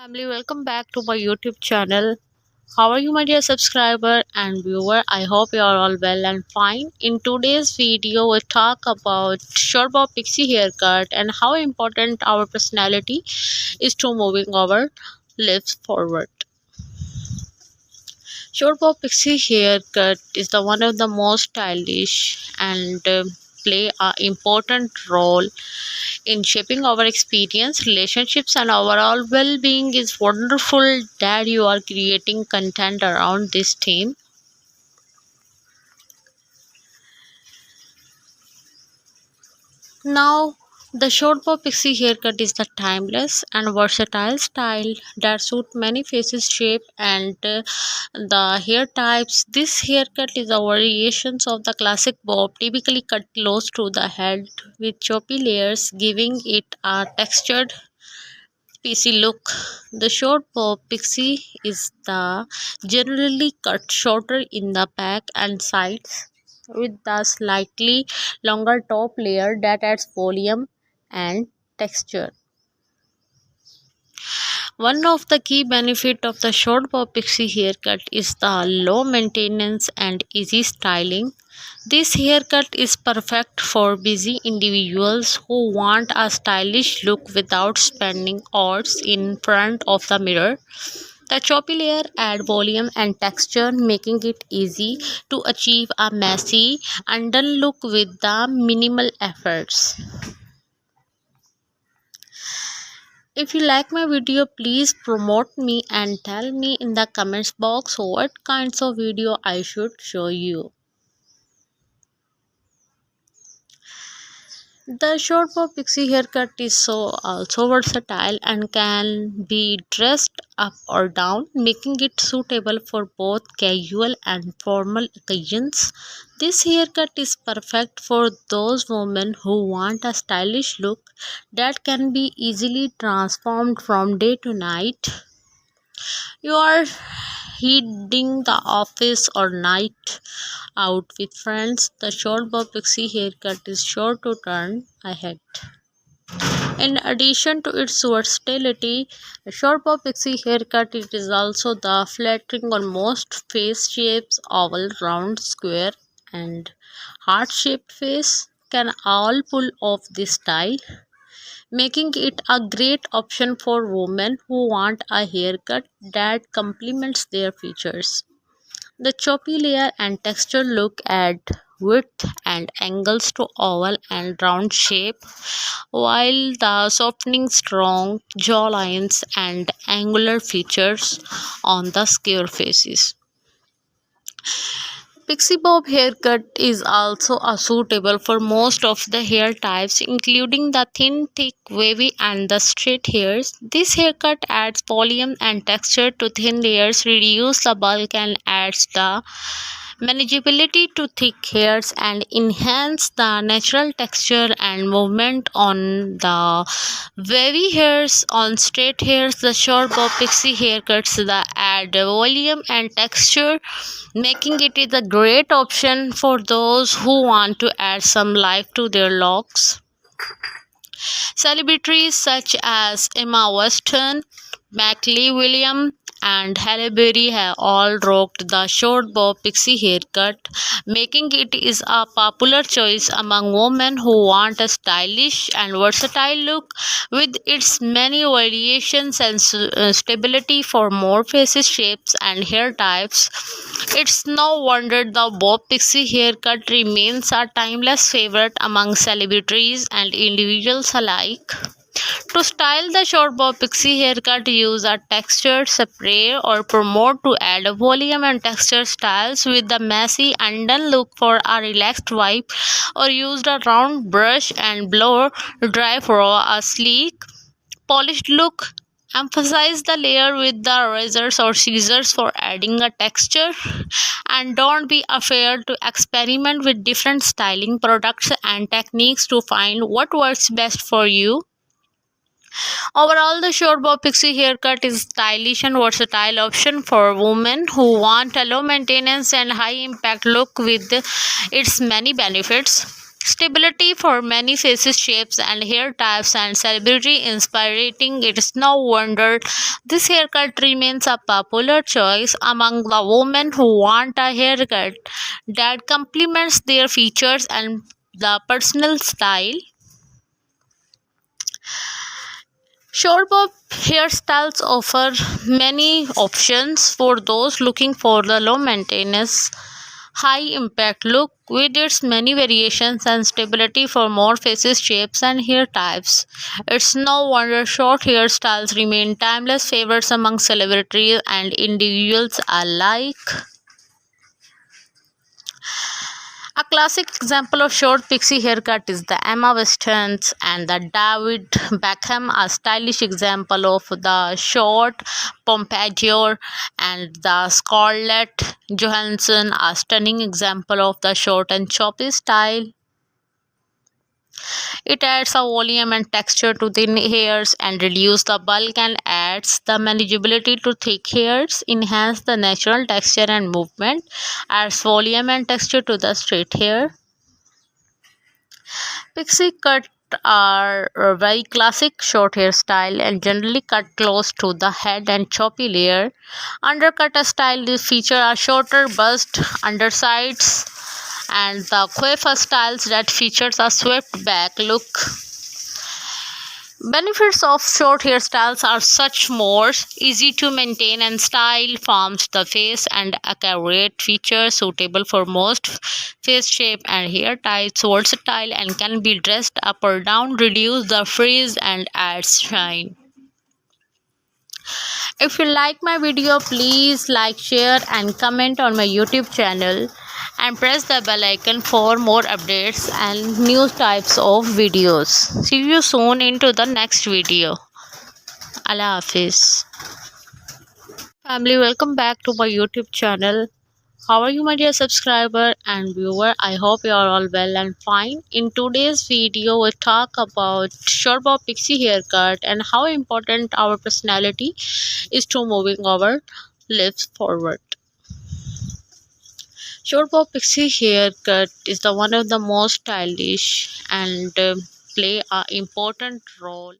Family, welcome back to my YouTube channel. How are you, my dear subscriber and viewer? I hope you are all well and fine. In today's video, we talk about short bob pixie haircut and how important our personality is to moving our lives forward. Short bob pixie haircut is the one of the most stylish and play a important role in shaping our experience, relationships, and overall well being. Is wonderful that you are creating content around this theme. Now, the short bob pixie haircut is the timeless and versatile style that suits many faces, shape, and the hair types. This haircut is a variation of the classic bob, typically cut close to the head with choppy layers, giving it a textured Pixie look. The short bob pixie is the generally cut shorter in the back and sides with the slightly longer top layer that adds volume and texture. One of the key benefits of the short bob pixie haircut is the low maintenance and easy styling. This haircut is perfect for busy individuals who want a stylish look without spending hours in front of the mirror. The choppy layer add volume and texture, making it easy to achieve a messy, undone look with the minimal efforts. If you like my video, please promote me and tell me in the comments box what kinds of video I should show you. The short bob pixie haircut is also versatile and can be dressed up or down, making it suitable for both casual and formal occasions. This haircut is perfect for those women who want a stylish look that can be easily transformed from day to night. You are heading the office or night out with friends, the short bob pixie haircut is sure to turn ahead. In addition to its versatility, the short bob pixie haircut it is also the flattering on most face shapes, oval, round, square, and heart-shaped face can all pull off this style, making it a great option for women who want a haircut that complements their features. The choppy layer and texture look add width and angles to oval and round shape, while the softening strong jawlines and angular features on the square faces. Pixie bob haircut is also suitable for most of the hair types, including the thin, thick, wavy, and the straight hairs. This haircut adds volume and texture to thin layers, reduces the bulk, and adds the manageability to thick hairs and enhance the natural texture and movement on the wavy hairs. On straight hairs, the short bob pixie haircuts the add volume and texture, making it is a great option for those who want to add some life to their locks. Celebrities such as Emma Watson, Mackley William, and Halle Berry have all rocked the short bob pixie haircut, making it is a popular choice among women who want a stylish and versatile look. With its many variations and stability for more faces, shapes, and hair types, it's no wonder the bob pixie haircut remains a timeless favorite among celebrities and individuals alike. To style the short bob pixie haircut, use a textured spray or promote to add volume and texture styles with the messy undone look for a relaxed vibe, or use a round brush and blow dry for a sleek, polished look. Emphasize the layer with the razors or scissors for adding a texture, and don't be afraid to experiment with different styling products and techniques to find what works best for you. Overall, the short bob pixie haircut is a stylish and versatile option for women who want a low maintenance and high impact look with its many benefits. Stability for many faces, shapes, and hair types, and celebrity inspiring. It is no wonder this haircut remains a popular choice among the women who want a haircut that complements their features and the personal style. Short bob hairstyles offer many options for those looking for the low maintenance, high impact look with its many variations and stability for more faces, shapes, and hair types. It's no wonder short hairstyles remain timeless favorites among celebrities and individuals alike. A classic example of short pixie haircut is the Emma Watson's and the David Beckham, a stylish example of the short pompadour, and the Scarlett Johansson, a stunning example of the short and choppy style. It adds a volume and texture to thin hairs and reduces the bulk and adds the manageability to thick hairs, enhance the natural texture and movement, adds volume and texture to the straight hair. Pixie cut are a very classic short hairstyle and generally cut close to the head and choppy layer. Undercut style they feature a shorter bust, undersides, and the coiffure styles that features a swept back look. Benefits of short hairstyles are such more easy to maintain and style forms the face and accurate features suitable for most face shape and hair types, versatile and can be dressed up or down, reduce the frizz and adds shine. If you like my video, please like, share and comment on my YouTube channel and press the bell icon for more updates and new types of videos. See you soon into the next video. Allah Hafiz. Family, welcome back to my YouTube channel. How are you, my dear subscriber and viewer? I hope you are all well and fine. In today's video, we talk about short bob pixie haircut and how important our personality is to moving our lives forward. Short bob pixie haircut is the one of the most stylish and play a important role